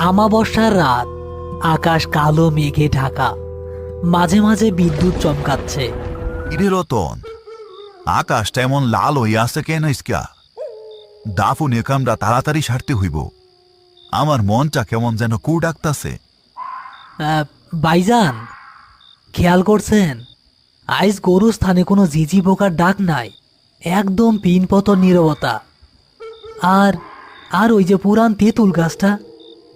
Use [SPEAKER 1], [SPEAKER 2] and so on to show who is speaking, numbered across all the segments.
[SPEAKER 1] আমাবস্যার রাত, আকাশ কালো মেঘে ঢাকা, মাঝে মাঝে বিদ্যুৎ চমকাচ্ছে।
[SPEAKER 2] ইরে রতন, আকাশটা এমন লাল হইয়া আছে কেন ইসকা? দাফুন কামরা তাড়াতাড়ি সারতে হইব। আমার মনটা কেমন যেন কু ডাকতাছে।
[SPEAKER 1] ভাইজান, খেয়াল করছেন আইস গরু স্থানে কোনো ঝিঝি পোকার ডাক নাই, একদম পিনপতন নীরবতা। আর আর ওই যে পুরান তেঁতুল গাছটা,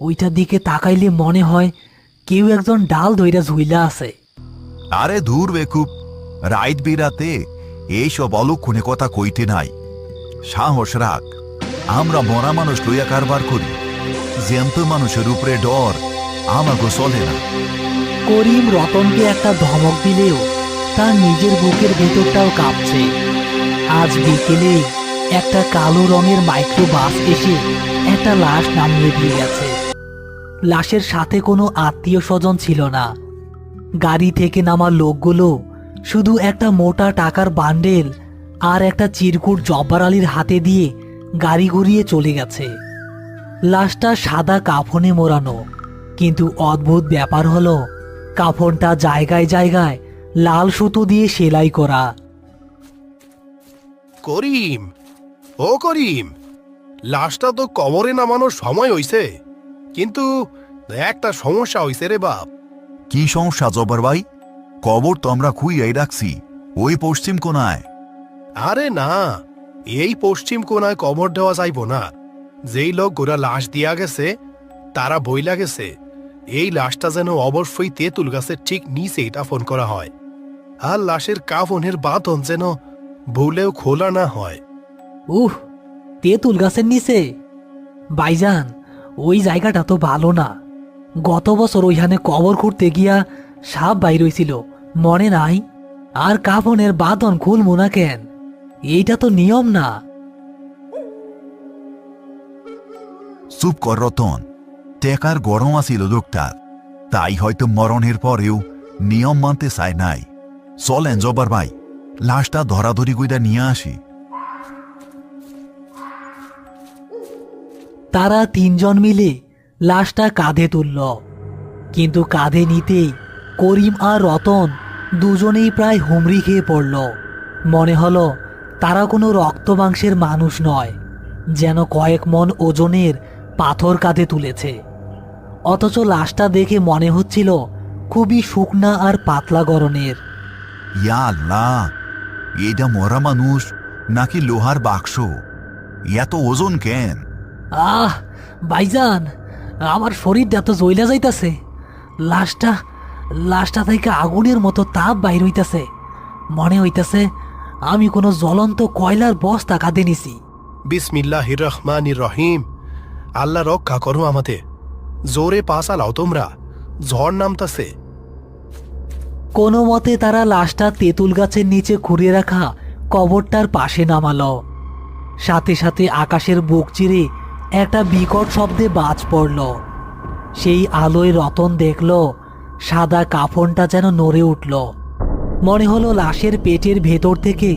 [SPEAKER 1] ওইটার দিকে তাকাইলে মনে হয় কেউ একজন ডাল ধইরা ঝুইলা আছে।
[SPEAKER 2] আরে দূর বেকুব, রাইত বিরাতে এইসব অলক্ষণে কথা কইতে নাই। সাহস রাখ, আমরা মরা মানুষ লইয়া কারবার করি, জ্যান্ত মানুষের উপরে ডর আমাগো চলে না।
[SPEAKER 1] করিম রতনকে একটা ধমক দিলেও তার নিজের বুকের ভেতরটাও কাঁপছে। আজ বিকেলে একটা কালো রঙের মাইক্রো বাস এসে একটা লাশ নামিয়ে দিয়ে গেছে। লাশের সাথে কোনো আত্মীয় স্বজন ছিল না। গাড়ি থেকে নামা লোকগুলো শুধু একটা মোটা টাকার বান্ডেল আর একটা চিরকুট জব্বার আলীর হাতে দিয়ে গাড়ি ঘুরিয়ে চলে গেছে। লাশটা সাদা কাফনে মোড়ানো, কিন্তু অদ্ভুত ব্যাপার হলো কাফনটা জায়গায় জায়গায় লাল সুতো দিয়ে সেলাই করা।
[SPEAKER 3] করিম, ও করিম, লাশটা তো কবরে নামানোর সময় হইছে, কিন্তু একটা সমস্যা হইছে রে বাপ।
[SPEAKER 2] কি সমস্যা জব্বার ভাই? কবর তো আমরা খুইয়াই রাখছি, ওই পশ্চিম কোনায়।
[SPEAKER 3] আরে না, এই পশ্চিম কোনায় কবর দেওয়া যাইব না। যেই লোক গোরা লাশ দিয়া গেছে তারা বইলা গেছে এই লাশটা যেন অবশ্যই তেঁতুল গাছের ঠিক নিচে দাফন করা হয়, আর লাশের কাফনের বাঁধন যেন ভুলেও খোলা না হয়।
[SPEAKER 1] তেঁতুল গাছের নিচে? ভাইজান, ওই জায়গাটা তো ভালো না। গত বছর ওইখানে কবর খুঁড়তে গিয়া সাপ বাইর হইছিল, মনে নাই? আর কাফনের বাঁধন খুলবো না কেন? এইটা তো নিয়ম না।
[SPEAKER 2] চুপ কর রতন, টেকার গরম আছিল লোকটার, তাই হয়তো মরণের পরেও নিয়ম মানতে চায় নাই। চলেন জব্বার ভাই, লাশটা ধরাধরি কইরা নিয়ে আসি।
[SPEAKER 1] তারা তিনজন মিলে লাশটা কাঁধে তুলল, কিন্তু কাঁধে নিতেই করিম আর রতন দুজনেই প্রায় হুমড়ি খেয়ে পড়ল। মনে হলো তারা কোনো রক্ত মাংসের মানুষ নয়, যেন কয়েক মন ওজনের পাথর কাঁধে তুলেছে। অথচ লাশটা দেখে মনে হচ্ছিল খুবই শুকনা আর পাতলা গড়নের।
[SPEAKER 2] ইয়া আল্লাহ, এটা মরা মানুষ নাকি লোহার বাক্স? এত ওজন কেন?
[SPEAKER 1] ভাইজান, আমার শরীরটা তো জ্বইলা যাইতাছে। লাশটা থেকে আগুনের মতো তাপ বাইর হইতাছে। মনে হইতাছে আমি কোনো জ্বলন্ত কয়লার বস্তা কাঁধে নিছি।
[SPEAKER 3] বিসমিল্লাহির রহমানির রহিম। আল্লাহ রক্ষা করো আমাদের। জোরে পা চালাও তোমরা, ঝড় নামতাছে।
[SPEAKER 1] কোনো মতে তারা লাশটা তেঁতুল গাছের নিচে খুঁড়ে রাখা কবরটার পাশে নামালো। সাথে সাথে আকাশের বুক চিরে একটা বিকট শব্দে বাজ পড়ল। সেই আলোয় রতন দেখল সাদা কাফনটা যেন নড়ে উঠল। মনে হলো লাশের পেটের ভেতর থেকে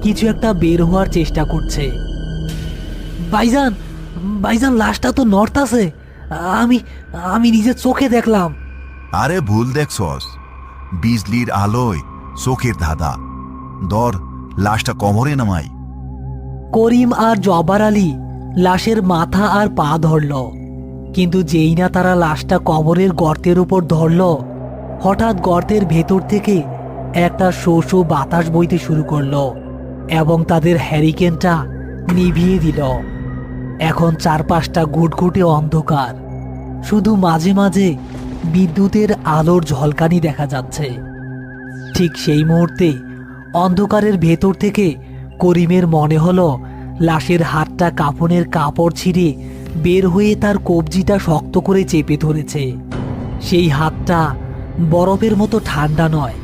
[SPEAKER 1] কিছু একটা বের হওয়ার চেষ্টা করছে। ভাইজান, ভাইজান, লাশটা তো নড়তাছে। আমি নিজের চোখে দেখলাম।
[SPEAKER 2] আরে ভুল দেখছস, বিজলির আলোয় চোখের ধাঁধা। দর, লাশটা কবরে নামাই।
[SPEAKER 1] করিম আর জব্বার আলী লাশের মাথা আর পা ধরল, কিন্তু যেই না তারা লাশটা কবরের গর্তের উপর ধরল, হঠাৎ গর্তের ভেতর থেকে একটা শো শো বাতাস বইতে শুরু করলো এবং তাদের হ্যারিকেনটা নিভিয়ে দিল। এখন চারপাশটা ঘুটঘুটে অন্ধকার, শুধু মাঝে মাঝে বিদ্যুতের আলোর ঝলকানি দেখা যাচ্ছে। ঠিক সেই মুহূর্তে অন্ধকারের ভেতর থেকে করিমের মনে হলো লাশের হাতটা কাফনের কাপড় ছিঁড়ে বের হয়ে তার কবজিটা শক্ত করে চেপে ধরেছে। সেই হাতটা বরফের মতো ঠান্ডা নয়,